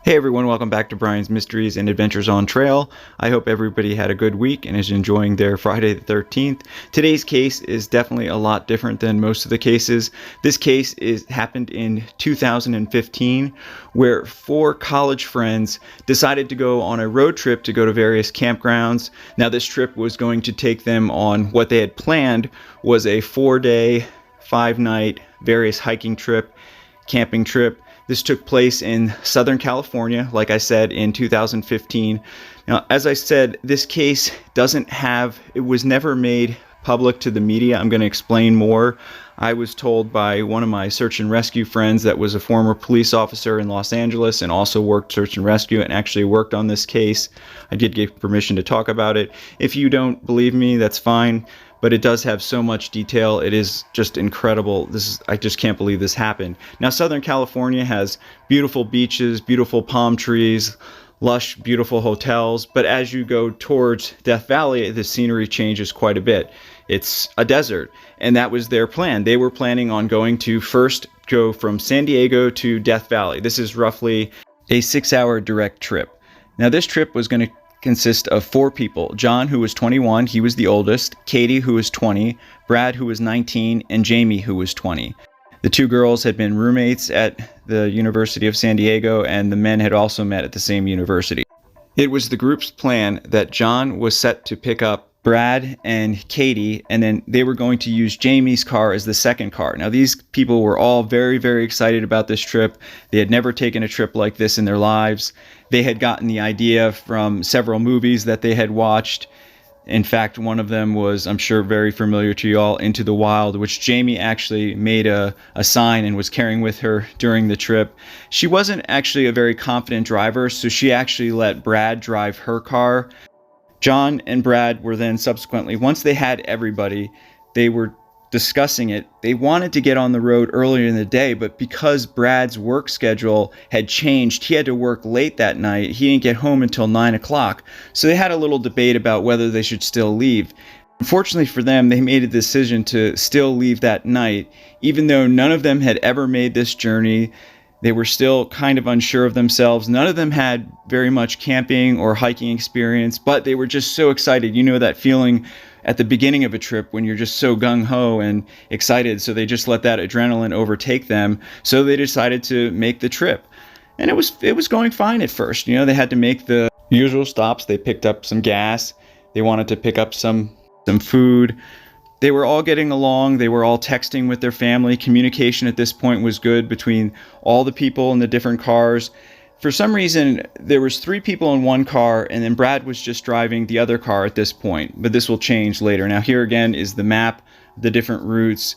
Hey everyone, welcome back to Bryan's Mysteries and Adventures on Trail. I hope everybody had a good week and is enjoying their Friday the 13th. Today's case is definitely a lot different than most of the cases. This case happened in 2015, where four college friends decided to go on a road trip to go to various campgrounds. Now this trip was going to take them on what they had planned was a 4-day, 5-night, various hiking trip, camping trip. This took place in Southern California, like I said, in 2015. Now, as I said, this case it was never made public to the media. I'm going to explain more. I was told by one of my search and rescue friends that was a former police officer in Los Angeles and also worked search and rescue and actually worked on this case. I did get permission to talk about it. If you don't believe me, that's fine. But it does have so much detail. It is just incredible. I just can't believe this happened. Now, Southern California has beautiful beaches, beautiful palm trees, lush, beautiful hotels. But as you go towards Death Valley, the scenery changes quite a bit. It's a desert, and that was their plan. They were planning on going to first go from San Diego to Death Valley. This is roughly a 6-hour direct trip. Now, this trip was going to consist of 4 people: John, who was 21, he was the oldest; Katie, who was 20; Brad, who was 19; and Jamie, who was 20. The 2 girls had been roommates at the University of San Diego, and the men had also met at the same university. It was the group's plan that John was set to pick up Brad and Katie, and then they were going to use Jamie's car as the second car. Now, these people were all very, very excited about this trip. They had never taken a trip like this in their lives. They had gotten the idea from several movies that they had watched. In fact, one of them was, I'm sure, very familiar to you all, Into the Wild, which Jamie actually made a sign and was carrying with her during the trip. She wasn't actually a very confident driver, so she actually let Brad drive her car. John and Brad were then subsequently, once they had everybody, they were discussing it. They wanted to get on the road earlier in the day, but because Brad's work schedule had changed, he had to work late that night. He didn't get home until 9 o'clock. So they had a little debate about whether they should still leave. Unfortunately for them, they made a decision to still leave that night. Even though none of them had ever made this journey, they were still kind of unsure of themselves. None of them had very much camping or hiking experience, but they were just so excited. You know that feeling at the beginning of a trip when you're just so gung-ho and excited, so they just let that adrenaline overtake them. So they decided to make the trip. And it was going fine at first. You know, they had to make the usual stops. They picked up some gas. They wanted to pick up some food. They were all getting along. They were all texting with their family. Communication at this point was good between all the people in the different cars. For some reason, there was 3 people in one car, and then Brad was just driving the other car at this point. But this will change later. Now, here again is the map, the different routes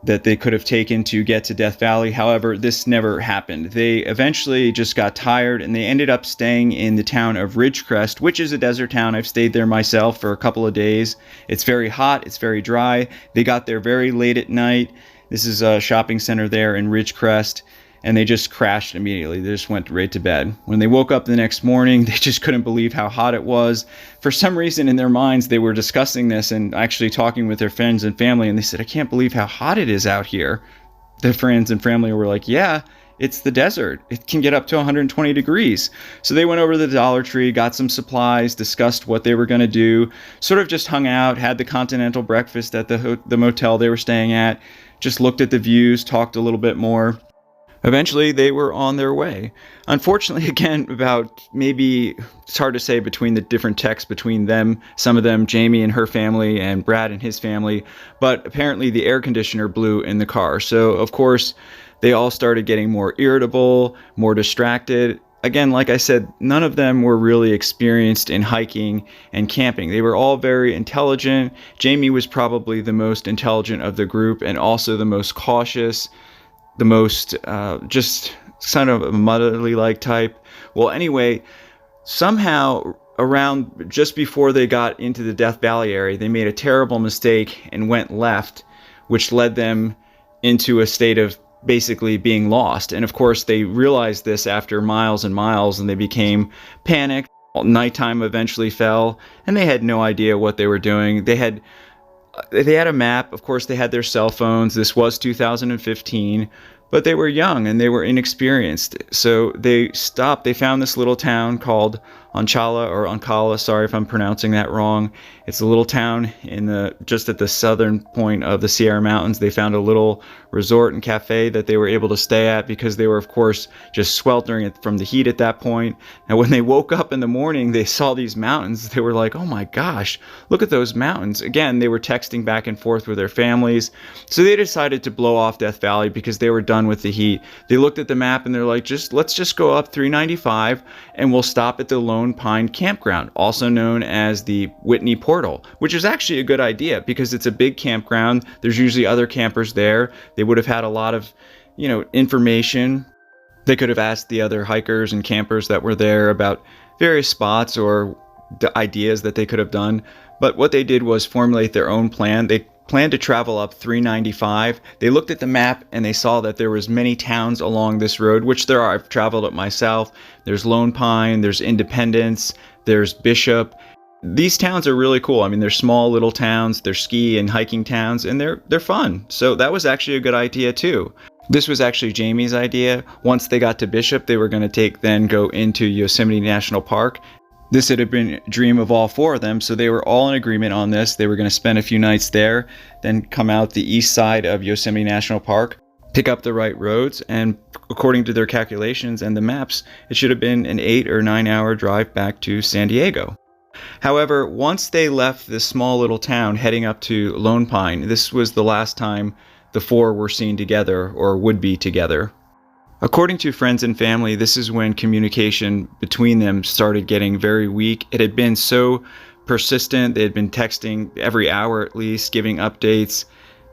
that they could have taken to get to Death Valley. However, this never happened. They eventually just got tired, and they ended up staying in the town of Ridgecrest, which is a desert town. I've stayed there myself for a couple of days. It's very hot. It's very dry. They got there very late at night. This is a shopping center there in Ridgecrest, and they just crashed immediately. They just went right to bed. When they woke up the next morning, they just couldn't believe how hot it was. For some reason in their minds, they were discussing this and actually talking with their friends and family, and they said, "I can't believe how hot it is out here." Their friends and family were like, "Yeah, it's the desert. It can get up to 120 degrees. So they went over to the Dollar Tree, got some supplies, discussed what they were going to do, sort of just hung out, had the continental breakfast at the motel they were staying at, just looked at the views, talked a little bit more. Eventually, they were on their way. Unfortunately, again, about maybe, it's hard to say between the different texts between them, some of them, Jamie and her family, and Brad and his family, but apparently the air conditioner blew in the car. So, of course, they all started getting more irritable, more distracted. Again, like I said, none of them were really experienced in hiking and camping. They were all very intelligent. Jamie was probably the most intelligent of the group and also the most cautious, the most just kind of a motherly-like type. Well, anyway, somehow around just before they got into the Death Valley area, they made a terrible mistake and went left, which led them into a state of basically being lost. And of course, they realized this after miles and miles, and they became panicked. Nighttime eventually fell, and they had no idea what they were doing. They had a map. Of course, they had their cell phones. This was 2015. but they were young and they were inexperienced. So they stopped. They found this little town called Ancala. Sorry if I'm pronouncing that wrong. It's a little town just at the southern point of the Sierra Mountains. They found a little resort and cafe that they were able to stay at because they were, of course, just sweltering from the heat at that point. And when they woke up in the morning, they saw these mountains. They were like, oh my gosh, look at those mountains. Again, they were texting back and forth with their families. So they decided to blow off Death Valley because they were done with the heat. They looked at the map and they're like, let's just go up 395 and we'll stop at the Lone Pine Campground, also known as the Whitney Portal, which is actually a good idea because it's a big campground. There's usually other campers there. They would have had a lot of, information. They could have asked the other hikers and campers that were there about various spots or the ideas that they could have done. But what they did was formulate their own plan. They planned to travel up 395. They looked at the map and they saw that there was many towns along this road, which there are. I've traveled it myself. There's Lone Pine, there's Independence, there's Bishop. These towns are really cool. I mean, they're small little towns, they're ski and hiking towns, and they're fun. So that was actually a good idea too. This was actually Jamie's idea. Once they got to Bishop, they were going to go into Yosemite National Park. This had been a dream of all four of them, so they were all in agreement on this. They were going to spend a few nights there, then come out the east side of Yosemite National Park, pick up the right roads, and according to their calculations and the maps, it should have been an 8 or 9 hour drive back to San Diego. However, once they left this small little town heading up to Lone Pine, this was the last time the four were seen together or would be together. According to friends and family, this is when communication between them started getting very weak. It had been so persistent. They had been texting every hour at least, giving updates.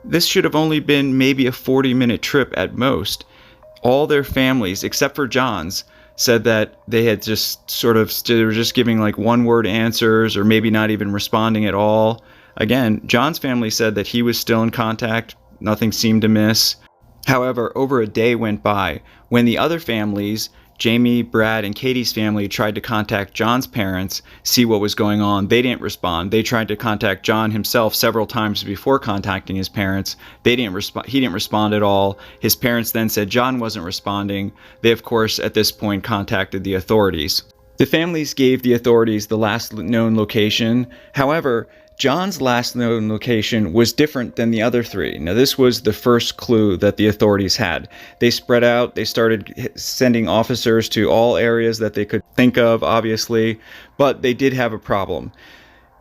This should have only been maybe a 40-minute trip at most. All their families, except for John's, said that they had they were just giving like one-word answers or maybe not even responding at all. Again, John's family said that he was still in contact. Nothing seemed to miss. However, over a day went by when the other families, Jamie, Brad, and Katie's family, tried to contact John's parents, see what was going on. They didn't respond. They tried to contact John himself several times before contacting his parents. They didn't respond. He didn't respond at all. His parents then said John wasn't responding. They, of course, at this point contacted the authorities. The families gave the authorities the last known location. However, John's last known location was different than the other three. Now, this was the first clue that the authorities had. They spread out. They started sending officers to all areas that they could think of, obviously, but they did have a problem.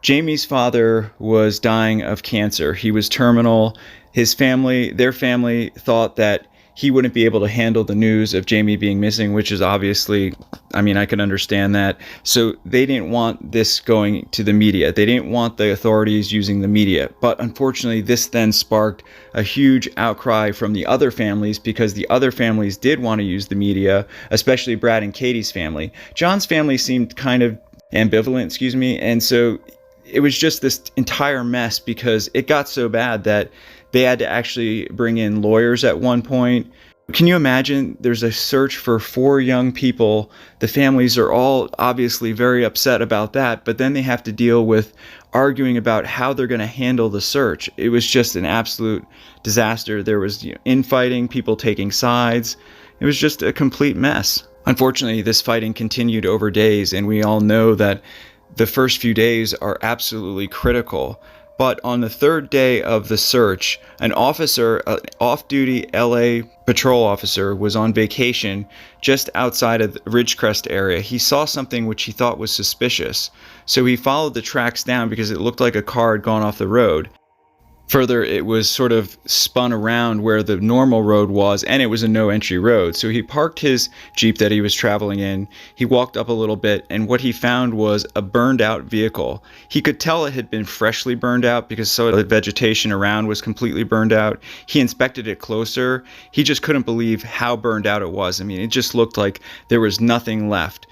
Jamie's father was dying of cancer. He was terminal. Their family thought that he wouldn't be able to handle the news of Jamie being missing, which is obviously, I can understand that. So they didn't want this going to the media. They didn't want the authorities using the media. But unfortunately, this then sparked a huge outcry from the other families because the other families did want to use the media, especially Brad and Katie's family. John's family seemed kind of ambivalent, and so it was just this entire mess because it got so bad that they had to actually bring in lawyers at one point. Can you imagine? There's a search for 4 young people. The families are all obviously very upset about that, but then they have to deal with arguing about how they're going to handle the search. It was just an absolute disaster. There was infighting, people taking sides. It was just a complete mess. Unfortunately, this fighting continued over days, and we all know that the first few days are absolutely critical. But on the 3rd day of the search, an officer, an off-duty LA patrol officer, was on vacation just outside of the Ridgecrest area. He saw something which he thought was suspicious. So he followed the tracks down because it looked like a car had gone off the road. Further, it was sort of spun around where the normal road was, and it was a no-entry road. So he parked his Jeep that he was traveling in. He walked up a little bit, and what he found was a burned-out vehicle. He could tell it had been freshly burned out because some of the vegetation around was completely burned out. He inspected it closer. He just couldn't believe how burned out it was. It just looked like there was nothing left.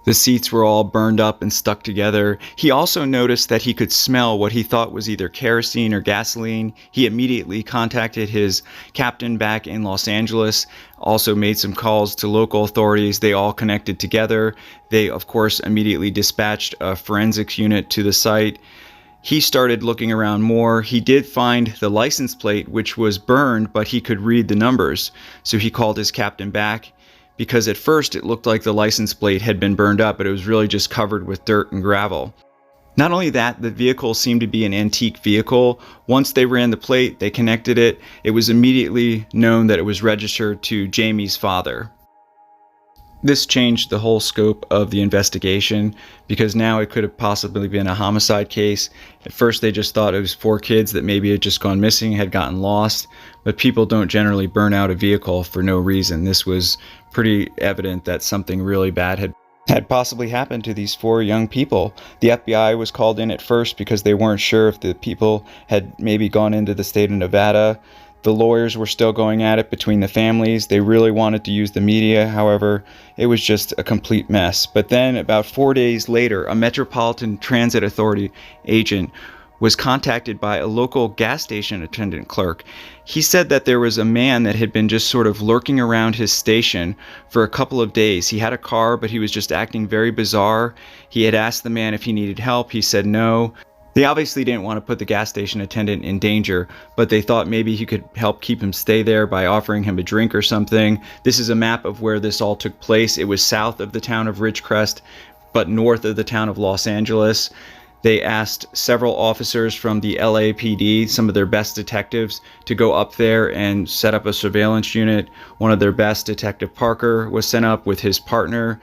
The seats were all burned up and stuck together. He also noticed that he could smell what he thought was either kerosene or gasoline. He immediately contacted his captain back in Los Angeles, also made some calls to local authorities. They all connected together. They, of course, immediately dispatched a forensics unit to the site. he started looking around more. He did find the license plate, which was burned, but he could read the numbers. So he called his captain back, because at first it looked like the license plate had been burned up, but it was really just covered with dirt and gravel. Not only that, the vehicle seemed to be an antique vehicle. Once they ran the plate, they connected it. It was immediately known that it was registered to Jamie's father. This changed the whole scope of the investigation, because now it could have possibly been a homicide case. At first they just thought it was 4 kids that maybe had just gone missing, had gotten lost, but people don't generally burn out a vehicle for no reason. This was pretty evident that something really bad had possibly happened to these 4 young people. The FBI was called in at first because they weren't sure if the people had maybe gone into the state of Nevada. The lawyers were still going at it between the families. They really wanted to use the media. However, it was just a complete mess. But then about 4 days later, a Metropolitan Transit Authority agent was contacted by a local gas station attendant clerk. He said that there was a man that had been just sort of lurking around his station for a couple of days. He had a car, but he was just acting very bizarre. He had asked the man if he needed help. He said no. They obviously didn't want to put the gas station attendant in danger, but they thought maybe he could help keep him stay there by offering him a drink or something. This is a map of where this all took place. It was south of the town of Ridgecrest, but north of the town of Los Angeles. They asked several officers from the LAPD, some of their best detectives, to go up there and set up a surveillance unit. One of their best, Detective Parker, was sent up with his partner.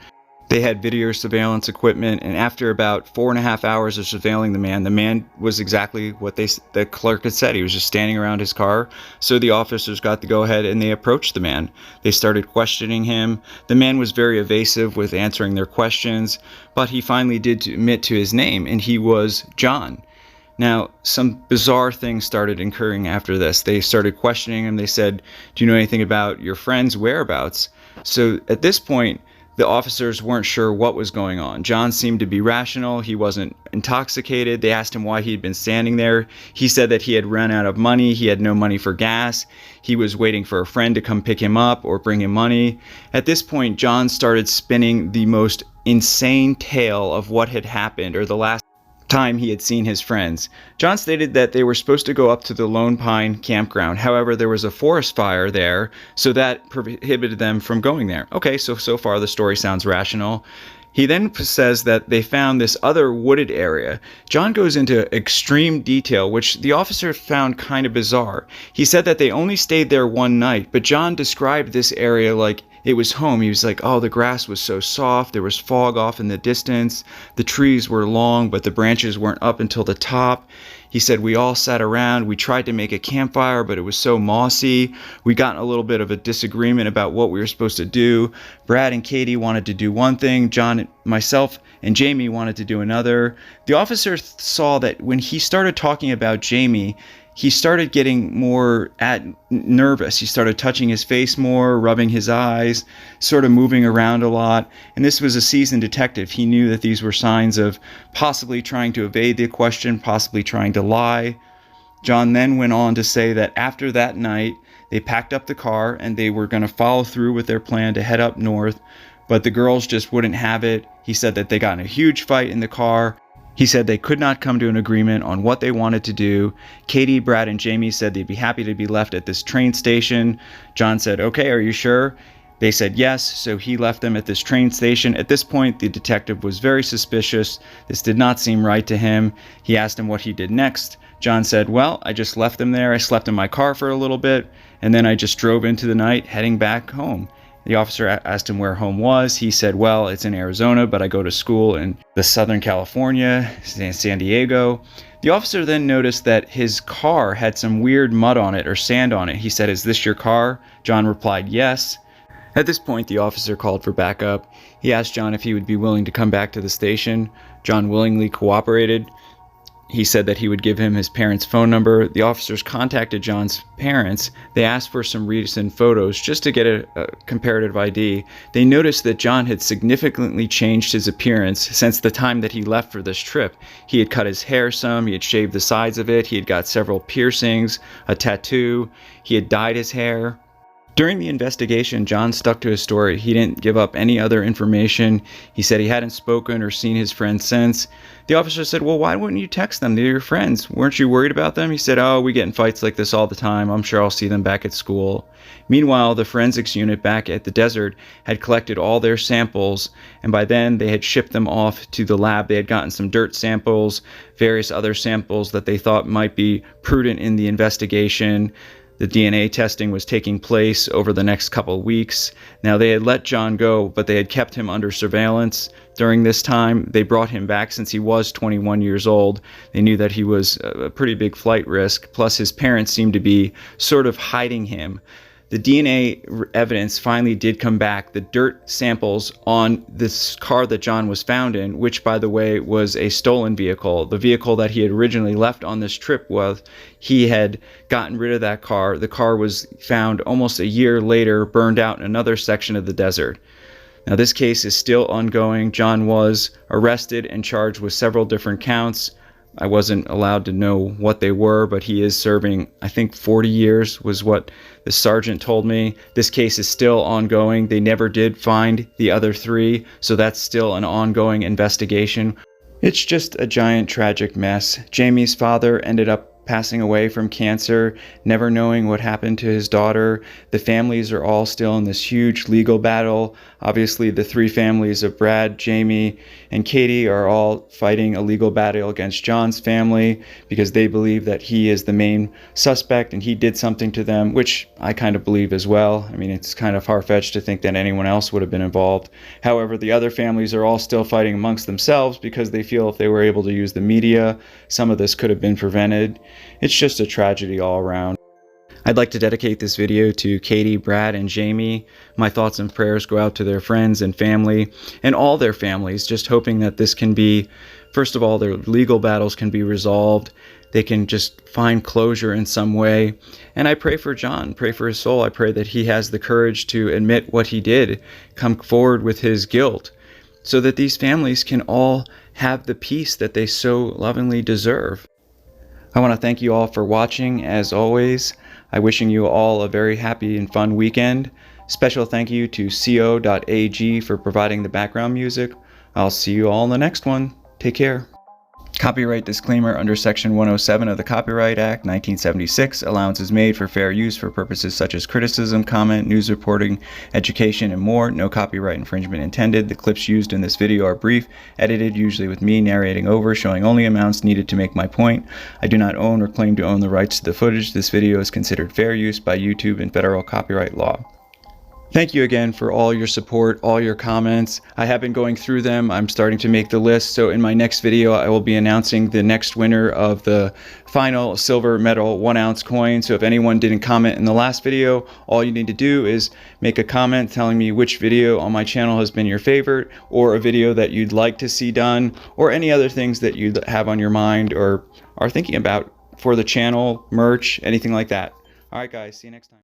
They had video surveillance equipment, and after about 4.5 hours of surveilling the man was exactly what the clerk had said. He was just standing around his car. So the officers got to go ahead and they approached the man. They started questioning him. The man was very evasive with answering their questions, but he finally did admit to his name, and he was John. Now, some bizarre things started occurring after this. They started questioning him. They said, "Do you know anything about your friend's whereabouts?" So at this point, the officers weren't sure what was going on. John seemed to be rational. He wasn't intoxicated. They asked him why he had been standing there. He said that he had run out of money. He had no money for gas. He was waiting for a friend to come pick him up or bring him money. At this point, John started spinning the most insane tale of what had happened, or the last time he had seen his friends. John stated that they were supposed to go up to the Lone Pine campground. However, there was a forest fire there, so that prohibited them from going there. Okay, so far the story sounds rational. He then says that they found this other wooded area. John goes into extreme detail, which the officer found kind of bizarre. He said that they only stayed there one night, but John described this area like it was home. He was like, oh, the grass was so soft. There was fog off in the distance. The trees were long, but the branches weren't up until the top. He said, we all sat around. We tried to make a campfire, but it was so mossy. We got in a little bit of a disagreement about what we were supposed to do. Brad and Katie wanted to do one thing. John, myself, and Jamie wanted to do another. The officer saw that when he started talking about Jamie, he started getting more nervous. He started touching his face more, rubbing his eyes, sort of moving around a lot. And this was a seasoned detective. He knew that these were signs of possibly trying to evade the question, possibly trying to lie. John then went on to say that after that night, they packed up the car and they were going to follow through with their plan to head up north, but the girls just wouldn't have it. He said that they got in a huge fight in the car. He said they could not come to an agreement on what they wanted to do. Katie, Brad, and Jamie said they'd be happy to be left at this train station. John said, okay, are you sure? They said yes, so he left them at this train station. At this point, the detective was very suspicious. This did not seem right to him. He asked him what he did next. John said, well, I just left them there. I slept in my car for a little bit, and then I just drove into the night, heading back home. The officer asked him where home was. He said, well, it's in Arizona, but I go to school in the Southern California, San Diego. The officer then noticed that his car had some weird mud on it or sand on it. He said, is this your car? John replied, yes. At this point, the officer called for backup. He asked John if he would be willing to come back to the station. John willingly cooperated. He said that he would give him his parents' phone number. The officers contacted John's parents. They asked for some recent photos just to get a comparative ID. They noticed that John had significantly changed his appearance since the time that he left for this trip. He had cut his hair some, he had shaved the sides of it, he had got several piercings, a tattoo, he had dyed his hair. During the investigation, John stuck to his story. He didn't give up any other information. He said he hadn't spoken or seen his friends since. The officer said, well, why wouldn't you text them? They're your friends. Weren't you worried about them? He said, oh, we get in fights like this all the time. I'm sure I'll see them back at school. Meanwhile, the forensics unit back at the desert had collected all their samples, and by then they had shipped them off to the lab. They had gotten some dirt samples, various other samples that they thought might be prudent in the investigation. The DNA testing was taking place over the next couple of weeks. Now, they had let John go, but they had kept him under surveillance during this time. They brought him back since he was 21 years old. They knew that he was a pretty big flight risk. Plus, his parents seemed to be sort of hiding him. The DNA evidence finally did come back. The dirt samples on this car that John was found in, which, by the way, was a stolen vehicle. The vehicle that he had originally left on this trip with, he had gotten rid of that car. The car was found almost a year later, burned out in another section of the desert. Now, this case is still ongoing. John was arrested and charged with several different counts. I wasn't allowed to know what they were, but he is serving, I think, 40 years was what the sergeant told me. This case is still ongoing. They never did find the other three, so that's still an ongoing investigation. It's just a giant tragic mess. Jamie's father ended up passing away from cancer, never knowing what happened to his daughter. The families are all still in this huge legal battle. Obviously, the three families of Brad, Jamie, and Katie are all fighting a legal battle against John's family because they believe that he is the main suspect and he did something to them, which I kind of believe as well. I mean, it's kind of far-fetched to think that anyone else would have been involved. However, the other families are all still fighting amongst themselves because they feel if they were able to use the media, some of this could have been prevented. It's just a tragedy all around. I'd like to dedicate this video to Katie, Brad, and Jamie. My thoughts and prayers go out to their friends and family and all their families, just hoping that this can be, first of all, their legal battles can be resolved. They can just find closure in some way. And I pray for John, pray for his soul. I pray that he has the courage to admit what he did, come forward with his guilt, so that these families can all have the peace that they so lovingly deserve. I want to thank you all for watching, as always. I'm wishing you all a very happy and fun weekend. Special thank you to co.ag for providing the background music. I'll see you all in the next one. Take care. Copyright disclaimer: under Section 107 of the Copyright Act, 1976, allowance is made for fair use for purposes such as criticism, comment, news reporting, education, and more. No copyright infringement intended. The clips used in this video are brief, edited, usually with me narrating over, showing only amounts needed to make my point. I do not own or claim to own the rights to the footage. This video is considered fair use by YouTube and federal copyright law. Thank you again for all your support, all your comments. I have been going through them. I'm starting to make the list. So in my next video, I will be announcing the next winner of the final silver medal 1-ounce coin. So if anyone didn't comment in the last video, all you need to do is make a comment telling me which video on my channel has been your favorite, or a video that you'd like to see done, or any other things that you have on your mind or are thinking about for the channel, merch, anything like that. All right, guys, see you next time.